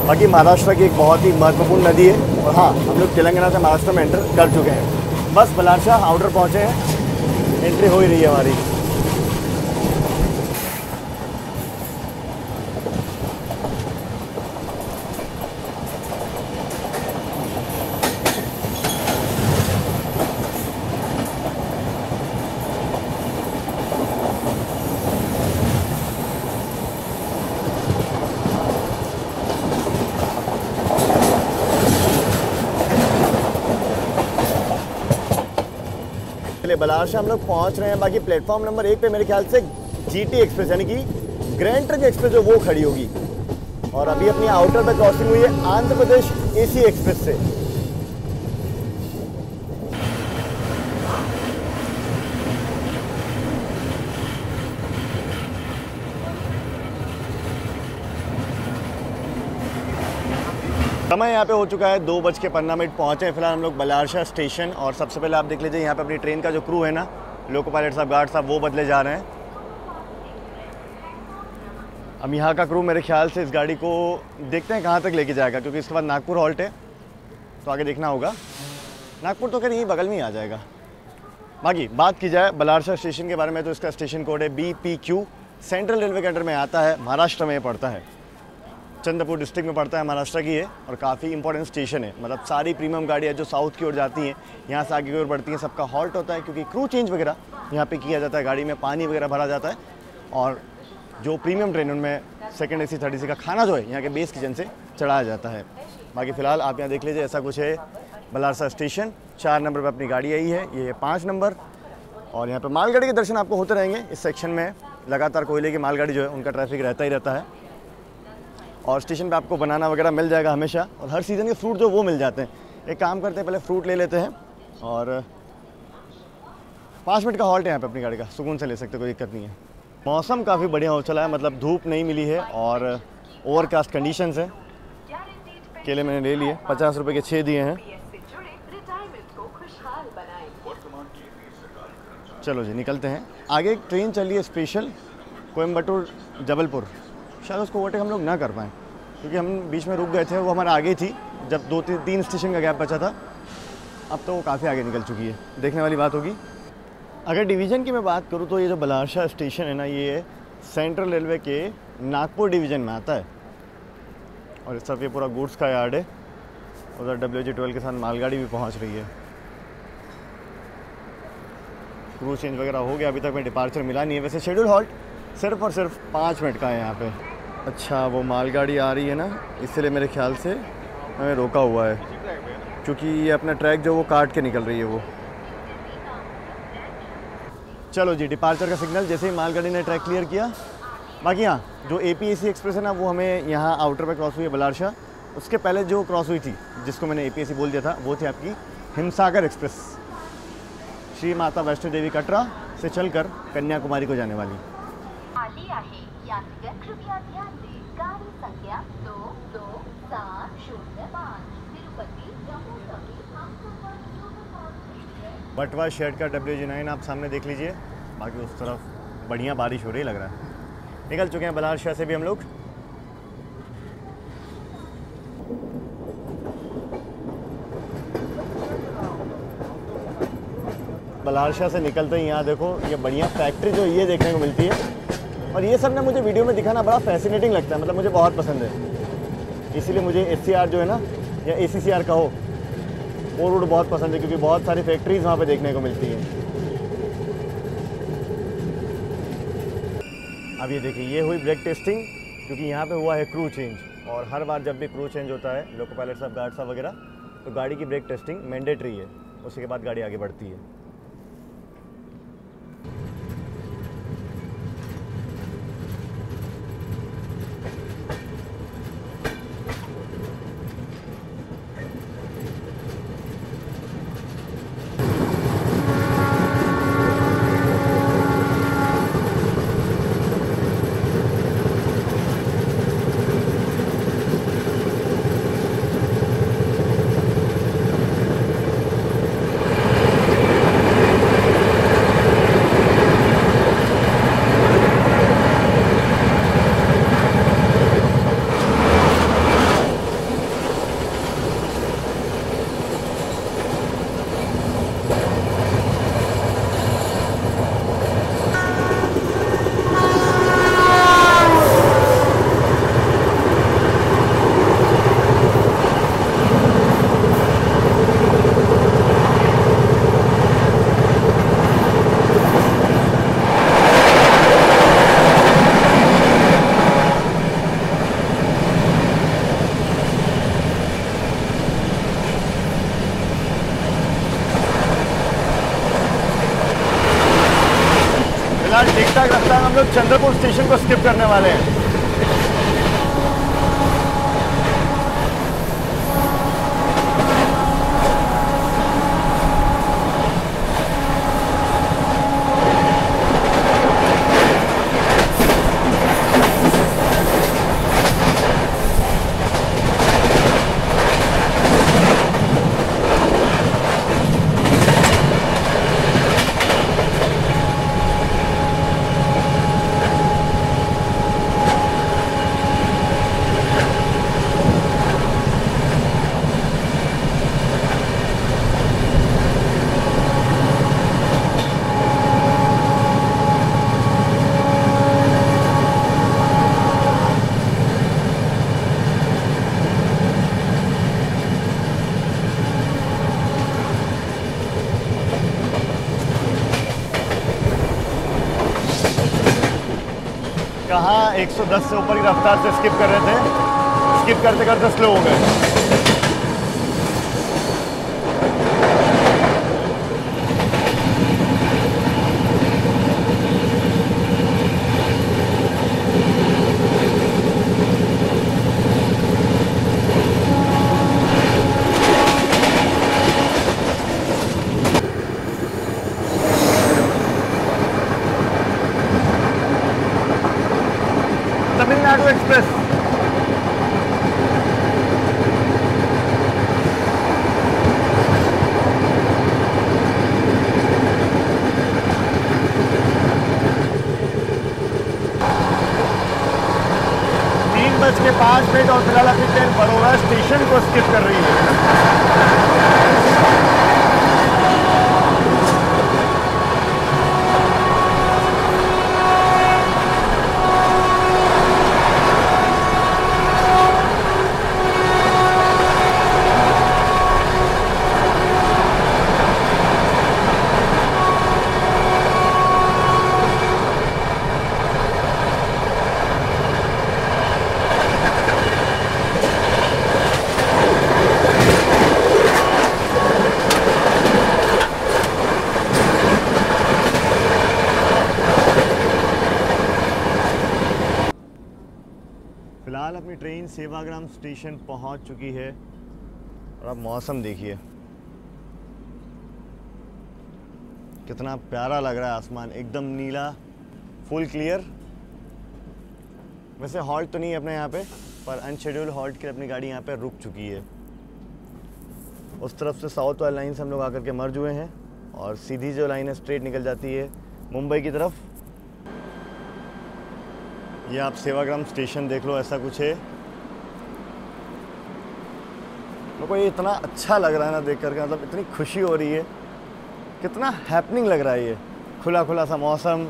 बाकी महाराष्ट्र की एक बहुत ही महत्वपूर्ण नदी है। और हाँ, हम लोग तेलंगाना से महाराष्ट्र में एंटर कर चुके हैं। बस बलारशा आउटर पहुँचे हैं, एंट्री हो ही रही है हमारी। बलारशा हम लोग पहुंच रहे हैं। बाकी प्लेटफॉर्म नंबर 1 पे मेरे ख्याल से GT एक्सप्रेस यानी कि ग्रैंड ट्रक एक्सप्रेस जो वो खड़ी होगी। और अभी अपनी आउटर पे क्रॉसिंग हुई है आंध्र प्रदेश AC एक्सप्रेस से। समय यहाँ पे हो चुका है 2:15 पहुँचे हैं फिलहाल हम लोग बलारशा स्टेशन। और सबसे पहले आप देख लीजिए यहाँ पे अपनी ट्रेन का जो क्रू है ना, लोको पायलट साहब, गार्ड साहब, वो बदले जा रहे हैं। अब यहाँ का क्रू मेरे ख्याल से इस गाड़ी को देखते हैं कहाँ तक लेके जाएगा, क्योंकि इसके बाद नागपुर हॉल्ट है तो आगे देखना होगा। नागपुर तो खैर यहीं बगल में ही आ जाएगा। बाकी बात की जाए बलारशा स्टेशन के बारे में तो इसका स्टेशन कोड है BPQ, सेंट्रल रेलवे के अंडर में आता है, महाराष्ट्र में पड़ता है, चंद्रपुर डिस्ट्रिक्ट में पड़ता है, महाराष्ट्र की है। और काफ़ी इंपॉर्टेंट स्टेशन है, मतलब सारी प्रीमियम गाड़ियाँ जो साउथ की ओर जाती हैं यहाँ से आगे की ओर बढ़ती हैं, सबका हॉल्ट होता है, क्योंकि क्रू चेंज वगैरह यहाँ पे किया जाता है, गाड़ी में पानी वगैरह भरा जाता है। और जो प्रीमियम ट्रेन उनमें सेकंड AC, थर्ड AC का खाना जो है यहाँ के बेस किचन से चढ़ाया जाता है। बाकी फ़िलहाल आप यहाँ देख लीजिए, ऐसा कुछ है बलारशा स्टेशन। 4 नंबर पर अपनी गाड़ी आई है, ये है 5 नंबर। और यहाँ पर मालगाड़ी के दर्शन आपको होते रहेंगे। इस सेक्शन में लगातार कोयले की मालगाड़ी जो है उनका ट्रैफिक रहता ही रहता है। और स्टेशन पे आपको बनाना वगैरह मिल जाएगा हमेशा, और हर सीज़न के फ्रूट जो वो मिल जाते हैं। एक काम करते हैं, पहले फ्रूट ले लेते हैं और 5 मिनट का हॉल्ट है यहाँ पे, अपनी गाड़ी का सुकून से ले सकते, कोई दिक्कत नहीं है। मौसम काफ़ी बढ़िया हो चला है, मतलब धूप नहीं मिली है और ओवरकास्ट कंडीशंस है। केले मैंने ले लिए, 50 रुपये के 6 दिए हैं। चलो जी निकलते हैं। आगे एक ट्रेन चली है स्पेशल कोयम्बटूर जबलपुर, शायद उसको ओवरटेक हम लोग ना कर पाएँ, क्योंकि हम बीच में रुक गए थे। वो हमारे आगे थी जब 2-3 स्टेशन का गैप बचा था। अब तो वो काफ़ी आगे निकल चुकी है, देखने वाली बात होगी। अगर डिवीज़न की मैं बात करूँ तो ये जो बलारशा स्टेशन है ना, ये सेंट्रल रेलवे के नागपुर डिवीज़न में आता है। और इस तरफ ये पूरा गुड्स का यार्ड है। उधर WG12 के साथ मालगाड़ी भी पहुँच रही है। क्रू चेंज वगैरह हो गया, अभी तक मैं डिपार्चर मिला नहीं है। वैसे शेड्यूल हॉल्ट सिर्फ और सिर्फ 5 मिनट का है यहाँ पे। अच्छा, वो मालगाड़ी आ रही है ना, इसलिए मेरे ख्याल से हमें रोका हुआ है, क्योंकि ये अपना ट्रैक जो वो काट के निकल रही है वो। चलो जी, डिपार्चर का सिग्नल जैसे ही मालगाड़ी ने ट्रैक क्लियर किया। बाकी हाँ, जो APAC एक्सप्रेस है ना, वो हमें यहाँ आउटर पे क्रॉस हुई है बलारशा। उसके पहले जो क्रॉस हुई थी, जिसको मैंने APAC बोल दिया था, वो थी आपकी हिमसागर एक्सप्रेस, श्री माता वैष्णो देवी कटरा से चलकर कन्याकुमारी को जाने वाली। कृपया ध्यान दें, गाड़ी संख्या 22705 तिरुपति जम्मू तवी। बटवा शेड का WG9 आप सामने देख लीजिए। बाकी उस तरफ बढ़िया बारिश हो रही लग रहा है। निकल चुके हैं बलारशा से भी हम लोग। बलारशा से निकलते ही यहाँ देखो ये बढ़िया फैक्ट्री जो ये देखने को मिलती है। और ये सब ना मुझे वीडियो में दिखाना बड़ा फैसिनेटिंग लगता है, मतलब मुझे बहुत पसंद है। इसीलिए मुझे SCR जो है ना, या ACCR कहो, वो रूट बहुत पसंद है, क्योंकि बहुत सारी फैक्ट्रीज वहाँ पे देखने को मिलती हैं। अब ये देखिए, ये हुई ब्रेक टेस्टिंग, क्योंकि यहाँ पे हुआ है क्रू चेंज। और हर बार जब भी क्रू चेंज होता है, लोको पायलट साहब, गार्ड साहब वगैरह, तो गाड़ी की ब्रेक टेस्टिंग मैंडेटरी है। उसके बाद गाड़ी आगे बढ़ती है। फिलहाल ठीक ठाक रफ्तार हम लोग चंद्रपुर स्टेशन को स्किप करने वाले हैं। कहाँ 110 से ऊपर की रफ्तार से स्किप कर रहे थे, स्किप करते करते स्लो हो गए। तमिलनाडु एक्सप्रेस के 5 मिनट और फिलहाल अपनी ट्रेन बड़ौदा स्टेशन को स्किप कर रही है। फिलहाल अपनी ट्रेन सेवाग्राम स्टेशन पहुंच चुकी है और अब मौसम देखिए कितना प्यारा लग रहा है। आसमान एकदम नीला, फुल क्लियर। वैसे हॉल्ट तो नहीं है अपने यहाँ पे, पर अनशेड्यूल हॉल्ट के अपनी गाड़ी यहाँ पे रुक चुकी है। उस तरफ से साउथ वाली लाइन से हम लोग आकर के मर्ज हुए हैं और सीधी जो लाइन है स्ट्रेट निकल जाती है मुंबई की तरफ। ये आप सेवाग्राम स्टेशन देख लो, ऐसा कुछ है। मेरे को ये इतना अच्छा लग रहा है ना देख करके, मतलब इतनी खुशी हो रही है, कितना हैपनिंग लग रहा है। ये खुला खुला सा मौसम,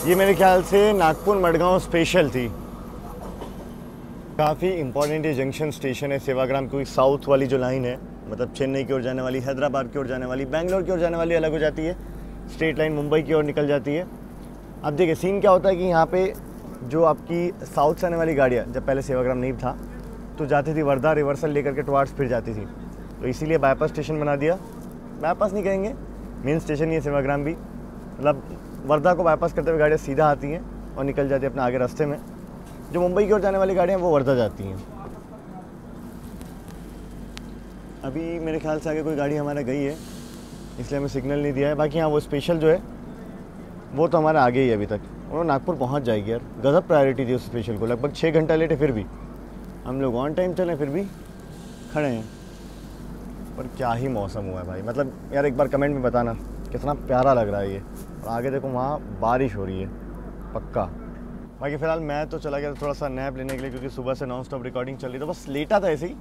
ये मेरे ख्याल से नागपुर मडगांव स्पेशल थी। काफ़ी इम्पोर्टेंट ये जंक्शन स्टेशन है सेवाग्राम, क्योंकि साउथ वाली जो लाइन है, मतलब चेन्नई की ओर जाने वाली, हैदराबाद की ओर जाने वाली, बेंगलोर की ओर जाने वाली अलग हो जाती है, स्ट्रेट लाइन मुंबई की ओर निकल जाती है। अब देखिए सीन क्या होता है कि यहाँ पे जो आपकी साउथ से आने वाली गाड़ियाँ, जब पहले सेवाग्राम नहीं था तो जाती थी वर्धा, रिवर्सल लेकर के टुवार्ड्स फिर जाती थी, तो इसीलिए बाईपास स्टेशन बना दिया। बाईपास नहीं कहेंगे, मेन स्टेशन ही है सेवाग्राम भी, मतलब वर्धा को बाईपास करते हुए गाड़ियाँ सीधा आती हैं और निकल जाती है अपने आगे रास्ते में। जो मुंबई की ओर जाने वाली गाड़ियाँ वो वर्धा जाती हैं। अभी मेरे ख्याल से आगे कोई गाड़ी हमारा गई है, इसलिए हमें सिग्नल नहीं दिया है। बाकी हाँ वो स्पेशल जो है वो तो हमारे आगे ही है अभी तक, और नागपुर पहुँच जाएगी यार। गजब प्रायोरिटी थी उस स्पेशल को, लगभग 6 घंटा लेट है, फिर भी हम लोग ऑन टाइम चले, फिर भी खड़े हैं। पर क्या ही मौसम हुआ है भाई, मतलब यार एक बार कमेंट में बताना कितना प्यारा लग रहा है ये। और आगे देखो वहाँ बारिश हो रही है, पक्का। बाकी फ़िलहाल मैं तो चला गया थोड़ा सा नैप लेने के लिए, क्योंकि सुबह से नॉन स्टॉप रिकॉर्डिंग चल रही, तो बस लेटा था ऐसे ही,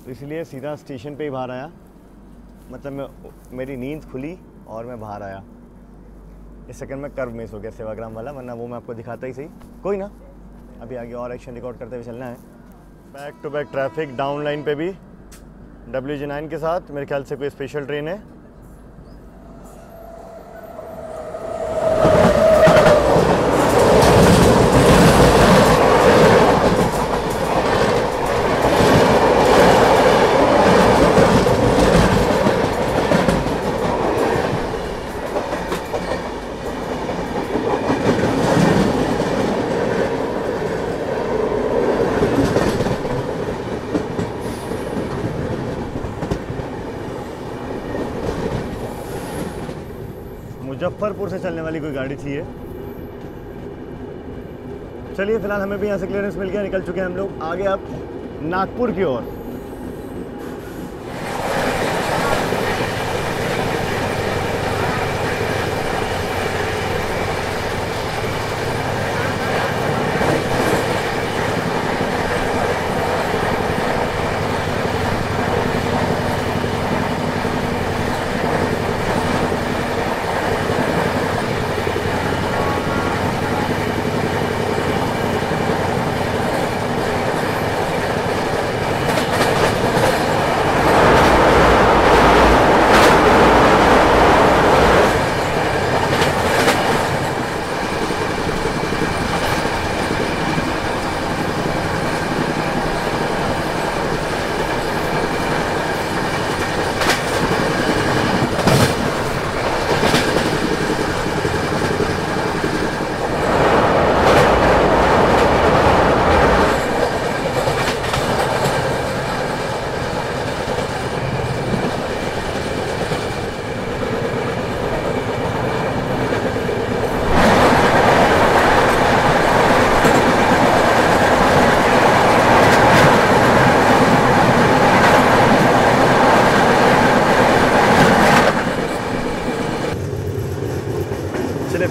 तो इसलिए सीधा स्टेशन पे ही बाहर आया। मतलब मेरी नींद खुली और मैं बाहर आया। इस सेकंड में कर्व मिस हो गया सेवाग्राम वाला, वरना वो मैं आपको दिखाता ही सही। कोई ना, अभी आगे और एक्शन रिकॉर्ड करते हुए चलना है। Back to back traffic down line पे भी WG9 के साथ। मेरे ख्याल से कोई स्पेशल ट्रेन है। मुजफ्फरपुर से चलने वाली कोई गाड़ी थी ये। चलिए फिलहाल हमें भी यहाँ से क्लियरेंस मिल गया, निकल चुके हैं हम लोग आगे अब नागपुर की ओर।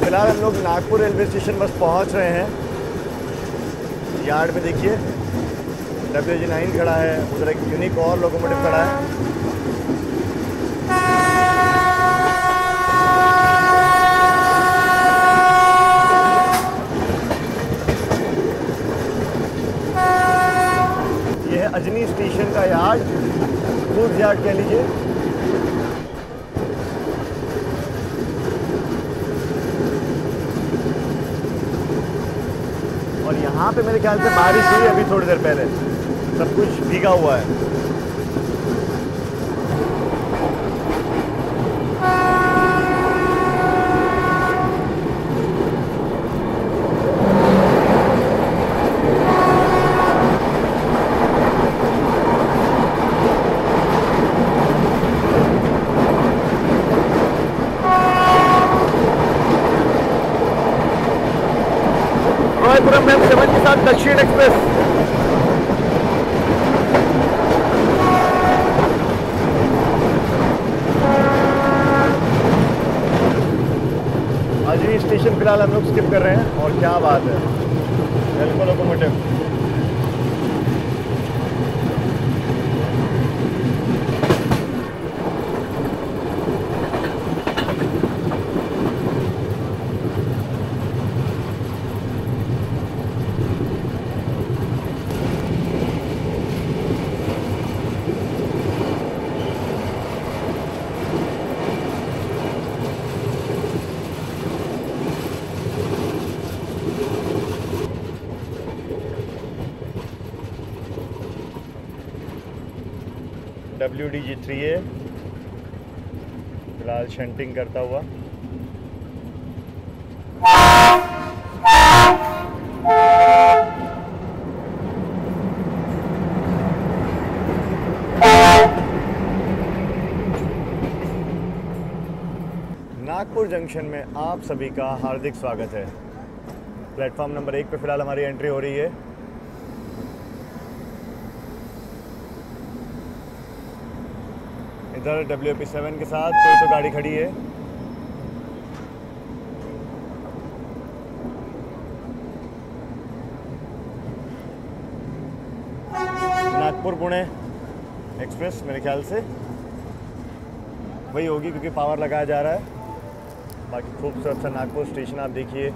फिलहाल हम लोग नागपुर रेलवे स्टेशन बस पहुंच रहे हैं। यार्ड में देखिए WG9 खड़ा है, उधर एक यूनिक और लोकोमोटिव खड़ा है। ये है अजनी स्टेशन का यार्ड, गुड्स यार्ड कह लीजिए। और यहाँ पे मेरे ख्याल से बारिश हुई अभी थोड़ी देर पहले, सब कुछ भीगा हुआ है। रायपुरम में 7 के साथ दक्षिण एक्सप्रेस। अजनी स्टेशन फिलहाल हम लोग स्किप कर रहे हैं, और क्या बात है, एल्को लोकोमोटिव। WDG3A फिलहाल शंटिंग करता हुआ। नागपुर जंक्शन में आप सभी का हार्दिक स्वागत है। प्लेटफॉर्म नंबर 1 पे फिलहाल हमारी एंट्री हो रही है। इधर WP7 के साथ कोई तो गाड़ी खड़ी है। नागपुर पुणे एक्सप्रेस मेरे ख्याल से वही होगी, क्योंकि पावर लगाया जा रहा है। बाकी खूबसूरत सा नागपुर स्टेशन आप देखिए,